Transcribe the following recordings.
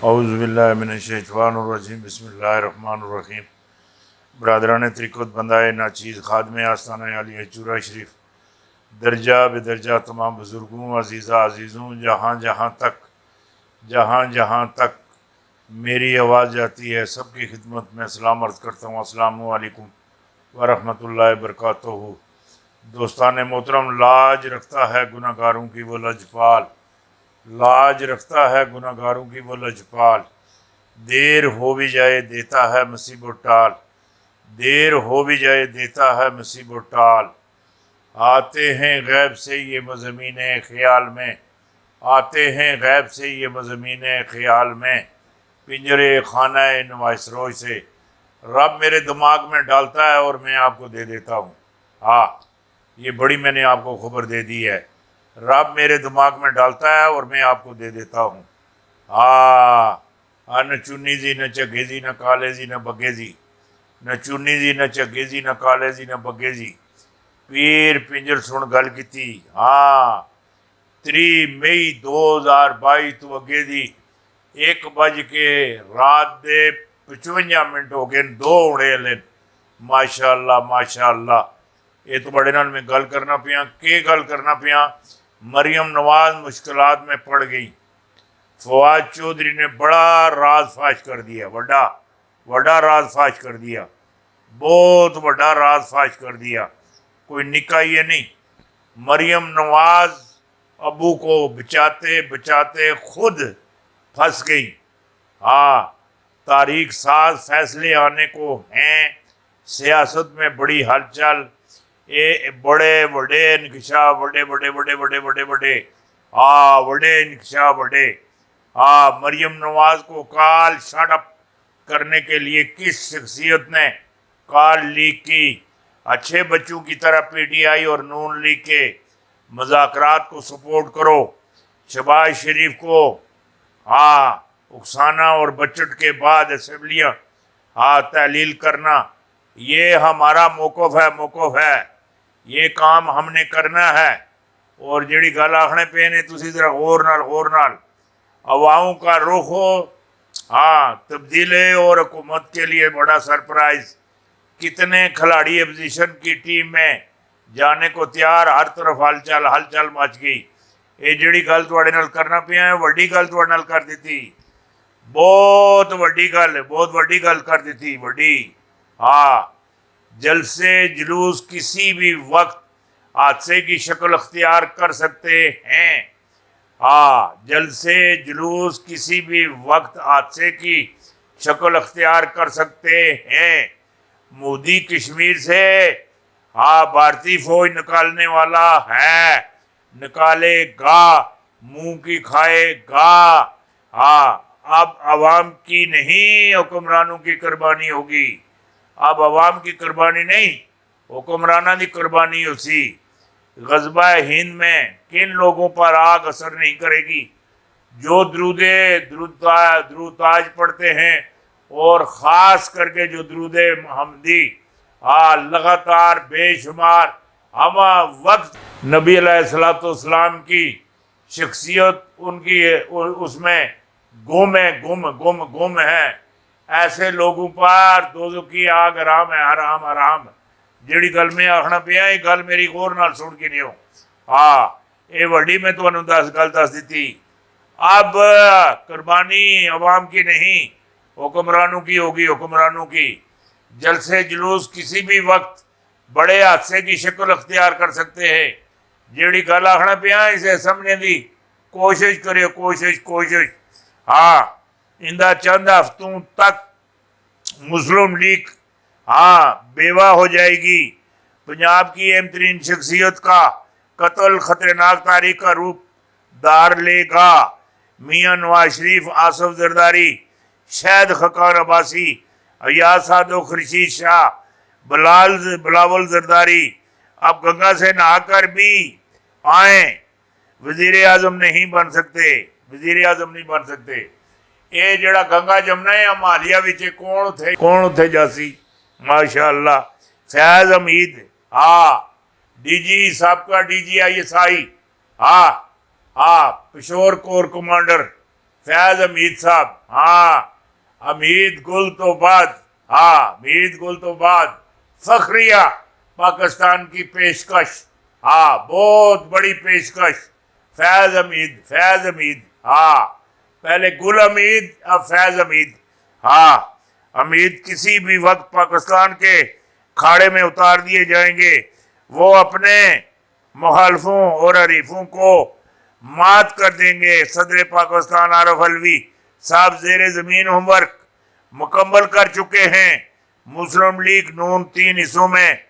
اعوذ باللہ من الشیطان الرجیم بسم اللہ الرحمن الرحیم۔ برادران طریقت بندائے ناچیز خادم آستانہ عالیہ چورہ شریف، درجہ بدرجہ تمام بزرگوں عزیزہ عزیزوں، جہاں جہاں تک میری آواز جاتی ہے سب کی خدمت میں سلام عرض کرتا ہوں۔ السلام علیکم ورحمۃ اللہ وبرکاتہ۔ دوستان محترم، لاج رکھتا ہے گناہ گاروں کی وہ لجپال، لاج رکھتا ہے گناہ گاروں کی وہ لجپال، دیر ہو بھی جائے دیتا ہے مصیبت ٹال، دیر ہو بھی جائے دیتا ہے مصیبت ٹال۔ آتے ہیں غیب سے یہ مضامین خیال میں، آتے ہیں غیب سے یہ مضامین خیال میں، پنجرے خانہ نوائسروئی سے رب میرے دماغ میں ڈالتا ہے اور میں آپ کو دے دیتا ہوں۔ ہاں، یہ بڑی میں نے آپ کو خبر دے دی ہے، رب میرے دماغ میں ڈالتا ہے اور میں آپ کو دے دیتا ہوں۔ نہ چنی زی نہ چگے زی نہ کالے زی نہ بگے زی، نہ چنی زی نہ چگے زی نہ کالے زی نہ بگے زی، پیر پنجر سن گل کیتی۔ 3 مئی 2022 تو اگے دی 1 بج کے رات دے 55 منٹ ہو گئے، 2 ہونے لے۔ ماشاء اللہ ماشاء اللہ، یہ تو بڑے نال میں گل کرنا پیا، کہ گل کرنا پیا۔ مریم نواز مشکلات میں پڑ گئی، فواد چودھری نے بڑا راز فاش کر دیا، وڈا راز فاش کر دیا، بہت وڈا راز فاش کر دیا، کوئی نکا یہ نہیں۔ مریم نواز ابو کو بچاتے بچاتے خود پھنس گئی۔ تاریخ ساز فیصلے آنے کو ہیں، سیاست میں بڑی ہلچل، بڑے بڑے انکشاف، بڑے انکشاف۔ مریم نواز کو کال شٹ اپ کرنے کے لیے کس شخصیت نے کال لیک کی؟ اچھے بچوں کی طرح پی ٹی آئی اور نون لیگ کے مذاکرات کو سپورٹ کرو، شہباز شریف کو اکسانا اور بجٹ کے بعد اسمبلیاں تحلیل کرنا، یہ ہمارا موقف ہے، یہ کام ہم نے کرنا ہے۔ اور جڑی گل آخنے پہ نے تسی ذرا غور نال عوام کا رخ ہو، تبدیلی اور حکومت کے لیے بڑا سرپرائز، کتنے کھلاڑی اپوزیشن کی ٹیم میں جانے کو تیار، ہر طرف ہلچل مچ گئی۔ یہ جڑی گل تواڈے نال کرنا پیا ہے، وڈی گل تواڈے نال کر دیتی، بہت وڈی گل کر دیتی، وڈی۔ جلسے جلوس کسی بھی وقت حادثے کی شکل اختیار کر سکتے ہیں، جلسے جلوس کسی بھی وقت حادثے کی شکل اختیار کر سکتے ہیں۔ مودی کشمیر سے بھارتی فوج نکالنے والا ہے، نکالے گا، منہ کی کھائے گا۔ اب عوام کی نہیں حکمرانوں کی قربانی ہوگی، اب عوام کی قربانی نہیں حکمرانہ دی قربانی ہو سی۔ غزبہ ہند میں کن لوگوں پر آگ اثر نہیں کرے گی؟ جو درود تاج پڑھتے ہیں، اور خاص کر کے جو درود محمدی لگاتار بے شمار ہم وقت نبی علیہ السلام کی شخصیت ان کی اس میں گم ہے، ایسے لوگوں پر دوزخ کی آگ حرام ہے، حرام۔ جیڑی گل میں آخنا پیا، یہ گل میری غور نال سن کے لیو۔ یہ وڈی میں تمہیں گل دس دیتی۔ اب قربانی عوام کی نہیں حکمرانوں کی ہوگی، حکمرانوں کی۔ جلسے جلوس کسی بھی وقت بڑے حادثے کی شکل اختیار کر سکتے ہیں۔ جیڑی گل آخنا پیا اسے سمجھنے دی کوشش کریو، کوشش۔ اندہ چند ہفتوں تک مسلم لیگ بیوہ ہو جائے گی۔ پنجاب کی اہم ترین شخصیت کا قتل خطرناک تاریخ کا روپ دار لے گا۔ میاں نواز شریف، آصف زرداری، شہد خاقان عباسی، ایاز صادق، خورشید شاہ، بلاول زرداری اب گنگا سے نہا کر بھی آئیں، وزیر اعظم نہیں بن سکتے۔ یہ جڑا گنگا جمنا ہے ہمالیہ وچے کون اتھے جاسی؟ ماشاءاللہ فیاض حمید، ڈی جی سابقہ D G I S I, Peshawar corps commander Faiz Hameed साहब, हाँ हमीद गुल तो बाद, हाँ हमीद गुल तो बाद फखरिया पाकिस्तान की पेशकश, हाँ बहुत बड़ी पेशकश। फैज हमीद, फैज हमीद, हाँ पहले गुल हमीद अब फैज हमीद। हाँ हमीद किसी भी वक्त पाकिस्तान के खाड़े में उतार दिए जाएंगे। वो अपने मुखालफों और हरीफों को मात कर देंगे। सदर पाकिस्तान आरिफ अलवी साहब ज़ेरे ज़मीन होमवर्क मुकम्मल कर चुके हैं। मुस्लिम लीग नून 3 हिस्सों में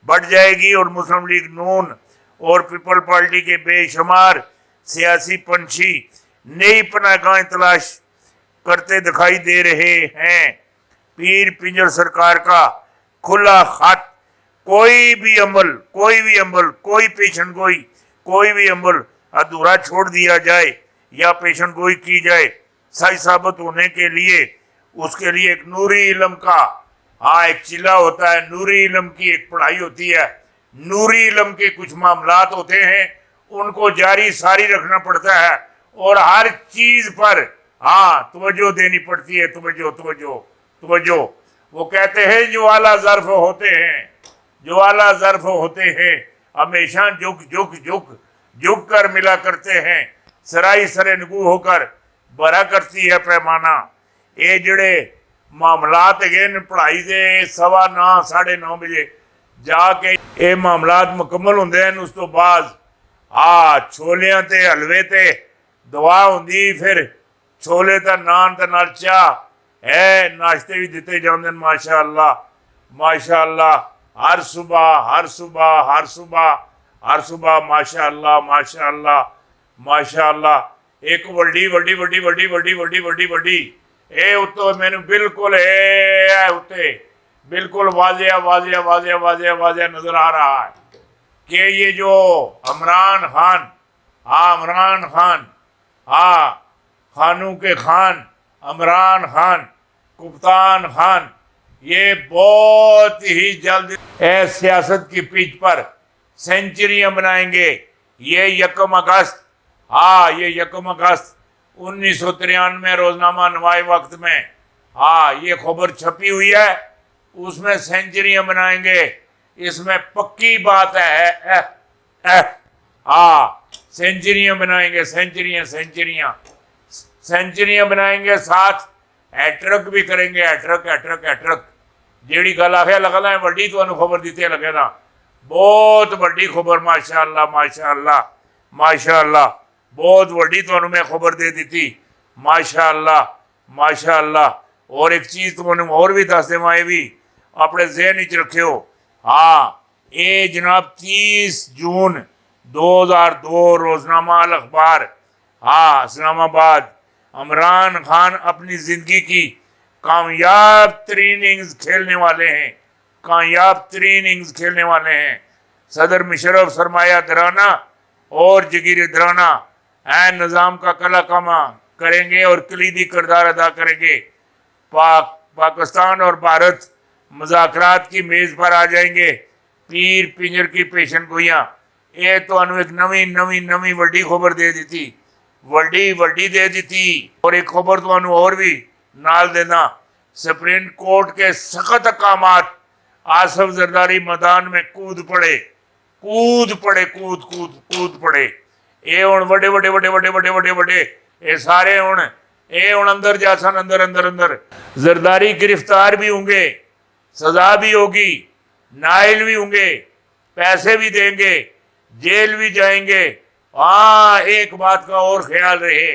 बढ़ जाएगी और मुस्लिम लीग नून और पीपल पार्टी के बेशुमार सियासी पंछी नई पनाहगाहें तलाश करते दिखाई दे रहे हैं। पीर पिंजर सरकार का खुला खत, कोई भी अमल, कोई पेशन गोई, कोई भी अमल अधूरा छोड़ दिया जाए या पेशन गोई की जाए, सही साबित होने के लिए उसके लिए एक नूरी इल्म का, हाँ एक चिल्ला होता है। नूरी इल्म की एक पढ़ाई होती है। नूरी इल्म के कुछ मामलात होते हैं, उनको जारी सारी रखना पड़ता है और हर चीज पर हाँ तवज्जो देनी पड़ती है। तवज्जो तवज्जो तवज्जो। वो कहते हैं जो आला ज़र्फ होते हैं, जो आला ज़र्फ होते हैं हमेशा झुक झुक झुक झुक कर मिला करते हैं। सराई सरे नगू होकर भरा करती है पैमाना। ये जड़े मामलात है पढ़ाई के 9:15 9:30 बजे जाके ये मामलात मुकम्मल होंगे हैं। उस तो बाद छोलियां ते हलवे ते दुआ होंगी, फिर छोले ते नान ते नाल चाह है, नाश्ते भी दिते जाते। माशा अल्लाह माशा अल्लाह, हर सुबह हर सुबह हर सुबह हर सुबह माशा अल्लाह माशा अल्लाह माशा अल्लाह। एक वड्डी वड्डी वड्डी वड्डी वड्डी वड्डी वड्डी वड्डी ये उत्तो मैंने बिल्कुल है उत्ते बिल्कुल वाजिया वाजिया वाजिया वाजिया वाजिया नजर आ रहा है कि ये जो इमरान खान, हाँ इमरान खान, हाँ खानों के खान इमरान खान, कप्तान खान, ये बहुत ही जल्द सियासत की पिच पर सेंचुरियां बनाएंगे। ये 1 अगस्त, हाँ ये 1 अगस्त 1993 रोजनामा नवाए वक्त में हाँ ये खबर छपी हुई है, उसमें सेंचुरियां बनाएंगे। इसमें पक्की बात है। हाँ सेंचुरियां बनाएंगे, सेंचुरियां सेंचुरियां सेंचुरियां बनाएंगे, साथ हैट्रिक भी करेंगे। हैट्रिक हैट्रिक हैट्रिक जेड़ी गल आखे लगता है वड्डी तुहानू खबर दी लगे ना, बहुत वड्डी खबर। माशा अल्लाह माशा अल्लाह माशा अल्लाह, बहुत वड्डी तुहानू मैं खबर दे दी। माशा अल्लाह माशा अल्लाह। और एक चीज़ तुहानू और भी दस देवां, ये भी अपने जहन च रखियो। हाँ ये जनाब 30 जून 2002 रोजनामा अल अखबार, हाँ इस्लामाबाद, इमरान खान अपनी ज़िंदगी की कामयाब तरीन इनिंग्स खेलने वाले हैं, कामयाब तरीन इनिंग्स खेलने वाले हैं। सदर मुशर्रफ सरमाया दराना और जगीर दराना निज़ाम का कला कमा करेंगे और कलीदी किरदार अदा करेंगे। पाकिस्तान और भारत मुज़ाकरात की मेज़ पर आ जाएंगे। पीर पिंजर की पेशन गोइयाँ, ये तो एक नवी नवी नवी वड्डी खबर दे दी, वड्डी वड्डी दे दी। और एक खबर तो और भी नाल देना, सुप्रीम कोर्ट के सख्त अहकामात, आसफ जरदारी मैदान में कूद पड़े कूद पड़े कूद कूद कूद पड़े। ये हुण वड्डे वड्डे वड्डे वड्डे वड्डे वड्डे वड्डे ये सारे हुण अंदर जा सन, अंदर अंदर अंदर। जरदारी गिरफ्तार भी होंगे, सजा भी होगी, नाइल भी होंगे, पैसे भी देंगे, जेल भी जाएंगे। हाँ एक बात का और ख्याल रहे,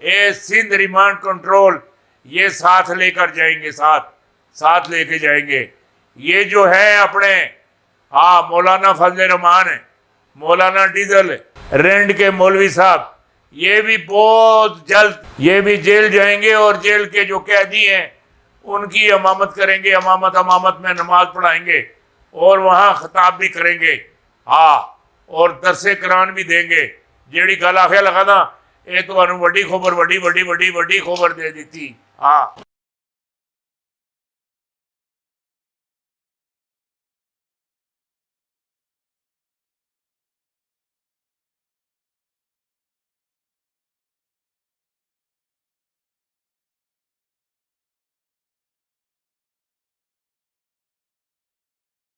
ये सिंध रिमांड कंट्रोल ये साथ लेकर जाएंगे, साथ लेके जाएंगे। ये जो है अपने हाँ मौलाना फजल रहमान, मौलाना डीजल रेंड के मौलवी साहब, ये भी बहुत जल्द ये भी जेल जाएंगे और जेल के जो कैदी हैं उनकी इमामत करेंगे। इमामत में नमाज पढ़ाएंगे और वहाँ खिताब भी करेंगे। हाँ और दरसे कुरान भी देंगे। जेड़ी गल आखे लगा ना, ये तो वड्डी खबर वड्डी वड्डी वड्डी वड्डी खबर दे दी। हाँ।